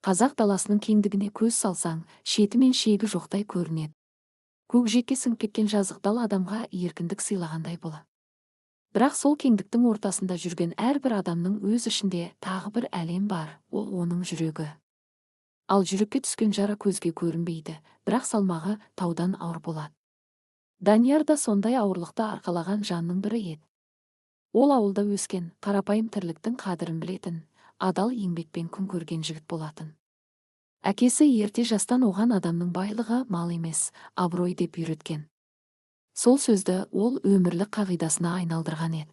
Қазақ даласының кеңдігіне көз салсаң, шеті мен шегі жоқтай көрінеді. Көкжиекке сіңіп кеткен жазық дал адамға еркіндік сыйлағандай болады. Бірақ сол кеңдіктің ортасында жүрген әрбір адамның өз ішінде тағы бір әлем бар, ол оның жүрегі. Ал жүрекке түскен жара көзге көрінбейді, бірақ салмағы таудан ауыр болады. Данияр да сондай ауырлықты арқалаған жанның бірі еді. Ол ауылда өскен, қарапайым тірліктің қадірін білетін, адал еңбекпен күн көрген жігіт болатын. Әкесі ерте жастан оған адамның байлығы мал емес, абырой деп үйреткен. Сол сөзді ол өмірлік қағидасына айналдырған еді.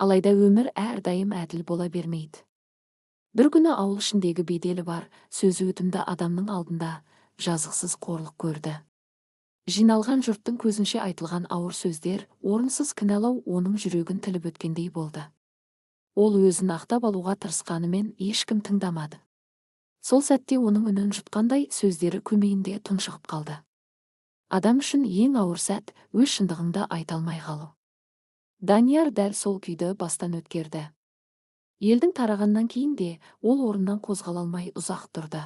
Алайда өмір әрдайым әділ бола бермейді. Бір күні ауыл ішіндегі беделі бар, сөзі өтімді адамның алдында жазықсыз қорлық көрді. Жиналған жұрттың көзінше айтылған ауыр сөздер, орынсыз кінәлау оның жүрегін тіліп өткендей болды. Ол өзін ақтап алуға тырысқанымен ешкім тыңдамады. Сол сәтте оның үнін жұтқандай сөздері көмейінде тұншығып қалды. Адам үшін ең ауыр сәт өз шындығыңды айта алмай қалу. Данияр дәл сол күйді бастан өткерді. Елдің тарағаннан кейін де ол орнынан қозғала алмай ұзақ тұрды.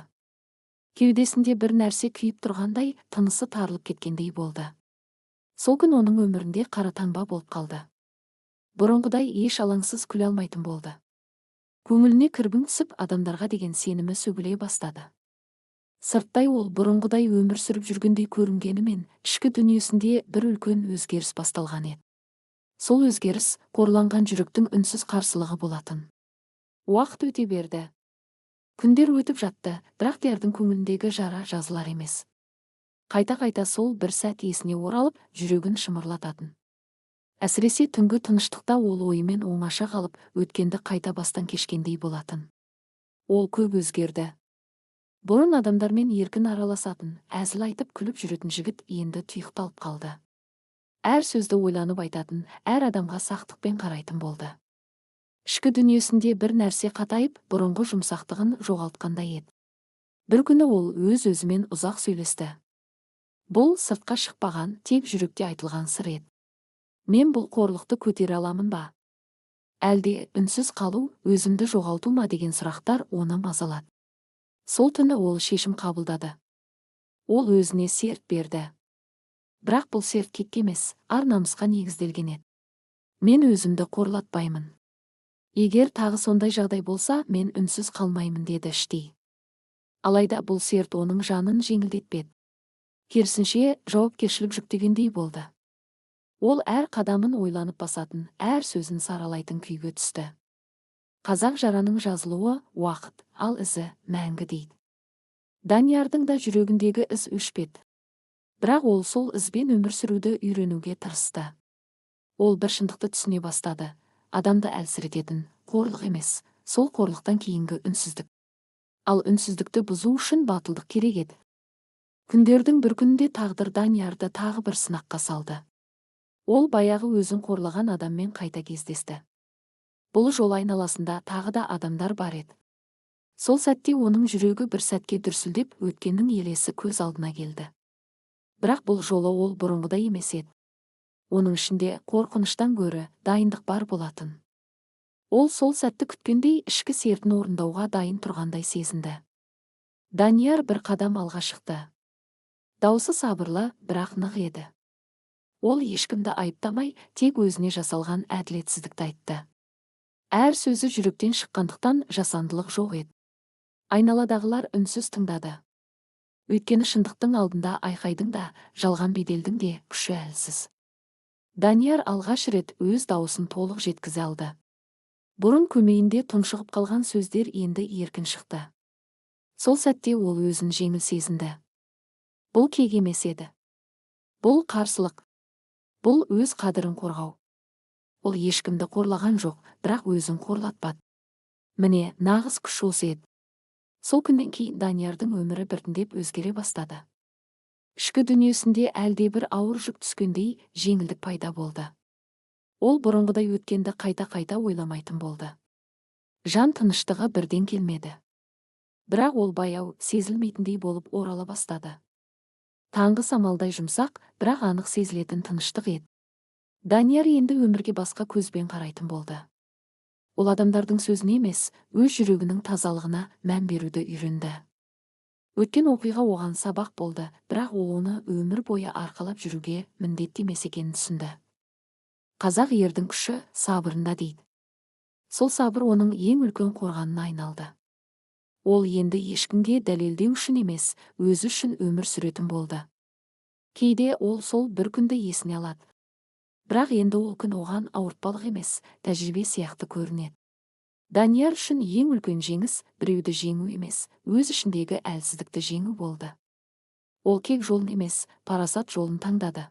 Кеудесінде бір нәрсе күйіп тұрғандай, тынысы тарылып кеткендей болды. Сол күн оның өмірінде қара таңба болып қалды. Бұрынғыдай еш алаңсыз күле алмайтын болды. Көңіліне кірбің түсіп, адамдарға деген сенімі сөгіле бастады. Сырттай ол бұрынғыдай өмір сүріп жүргендей көрінгенімен, ішкі дүниесінде бір үлкен өзгеріс басталған еді. Сол өзгеріс қорланған жүректің үнсіз қарсылығы болатын. Уақыт өте берді. Күндер өтіп жатты, бірақ Диярдың көңіліндегі жара жазылар емес. Қайта-қайта сол бір сәт есіне оралып, жүрегін шымырлататын. Әсіресе түнгі тыныштықта ол ойымен оңаша қалып, өткенді қайта бастан кешкендей болатын. Ол көп өзгерді. Бұрын адамдармен еркін араласатын, әзіл айтып күліп жүретін жігіт енді тұйықталып қалды. Әр сөзді ойланып айтатын, әр адамға сақтықпен қарайтын болды. Ішкі дүниесінде бір нәрсе қатайып, бұрынғы жұмсақтығын жоғалтқандай еді. Бір күні ол өз-өзімен ұзақ сөйлесті. Бұл сыртқа шықпаған, тек жүректе айтылған сыр еді. Мен бұл қорлықты көтере аламын ба? Әлде үнсіз қалу, өзімді жоғалту ма деген сұрақтар оны мазалады. Сол түні ол шешім қабылдады. Ол өзіне серт берді. Бірақ бұл серт кекке емес, ар-намысқа негізделген еді. Мен өзімді қорлатпаймын. Егер тағы сондай жағдай болса, мен үнсіз қалмаймын деді іштей. Алайда бұл серт оның жанын жеңілдетпеді. Керісінше, жауапкершілік жүктегендей болды. Ол әр қадамын ойланып басатын, әр сөзін саралайтын күйге түсті. Қазақ жараның жазылуы уақыт, ал ізі мәңгі дейді. Даниярдың да жүрегіндегі із өшпеді. Бірақ ол сол ізбен өмір сүруді үйренуге тырысты. Ол бір шындықты түсіне бастады. Адамды әлсірететін қорлық емес, сол қорлықтан кейінгі үнсіздік. Ал үнсіздікті бұзу үшін батылдық керек еді. Күндердің бір күнінде тағдыр Даниярды тағы бір сынаққа салды. Ол баяғы өзін қорлаған адаммен қайта кездесті. Бұл жол айналасында тағы да адамдар бар еді. Сол сәтте оның жүрегі бір сәтке дүрсілдеп, өткеннің елесі көз алдына келді. Бірақ бұл жолы ол бұрынғыдай емес еді. Оның ішінде қорқыныштан гөрі дайындық бар болатын. Ол сол сәтті күткендей ішкі сертін орындауға дайын тұрғандай сезінді. Данияр бір қадам алға шықты. Даусы сабырлы, бірақ нық еді. Ол ешкімді айыптамай, тек өзіне жасалған әділетсіздікті айтты. Әр сөзі жүректен шыққандықтан жасандылық жоқ еді. Айналадағылар үнсіз тыңдады. Өйткені шындықтың алдында айқайдың да, жалған беделдің де күші әлсіз. Данияр алғаш рет өз дауысын толық жеткізе алды. Бұрын көмейінде тұншығып қалған сөздер енді еркін шықты. Сол сәтте ол өзін жеңіл сезінді. Бұл кек емес еді. Бұл қарсылық. Бұл өз қадірін қорғау. Ол ешкімді қорлаған жоқ, бірақ өзін қорлатпады. Міне, нағыз күш осы еді. Сол күннен кейін Даниярдың өмірі біртіндеп өзгере бастады. Ішкі дүниесінде әлде бір ауыр жүк түскендей жеңілдік пайда болды. Ол бұрынғыдай өткенді қайта-қайта ойламайтын болды. Жан тыныштығы бірден келмеді. Бірақ ол баяу, сезілмейтіндей болып орала бастады. Таңғы самалдай жұмсақ, бірақ анық сезілетін тыныштық еді. Данияр енді өмірге басқа көзбен қарайтын болды. Ол адамдардың сөзіне емес, өз жүрегінің тазалығына мән беруді үйренді. Өткен оқиға оған сабақ болды, бірақ ол оны өмір бойы арқалап жүруге міндетті емес екенін түсінді. Қазақ ердің күші сабырында дейді. Сол сабыр оның ең үлкен қорғанына айналды. Ол енді ешкімге дәлелдеу үшін емес, өзі үшін өмір сүретін болды. Кейде ол сол бір күнді есіне алады. Бірақ енді ол күн оған ауыртпалық емес, тәжірибе сияқты көрінеді. Данияр үшін ең үлкен жеңіс біреуді жеңу емес, өз ішіндегі әлсіздікті жеңу болды. Ол кек жолын емес, парасат жолын таңдады.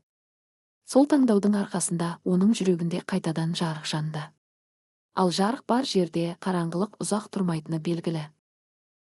Сол таңдаудың арқасында оның жүрегінде қайтадан жарық жанды. Ал жарық бар жерде қараңғылық ұзақ тұрмайтыны белгілі.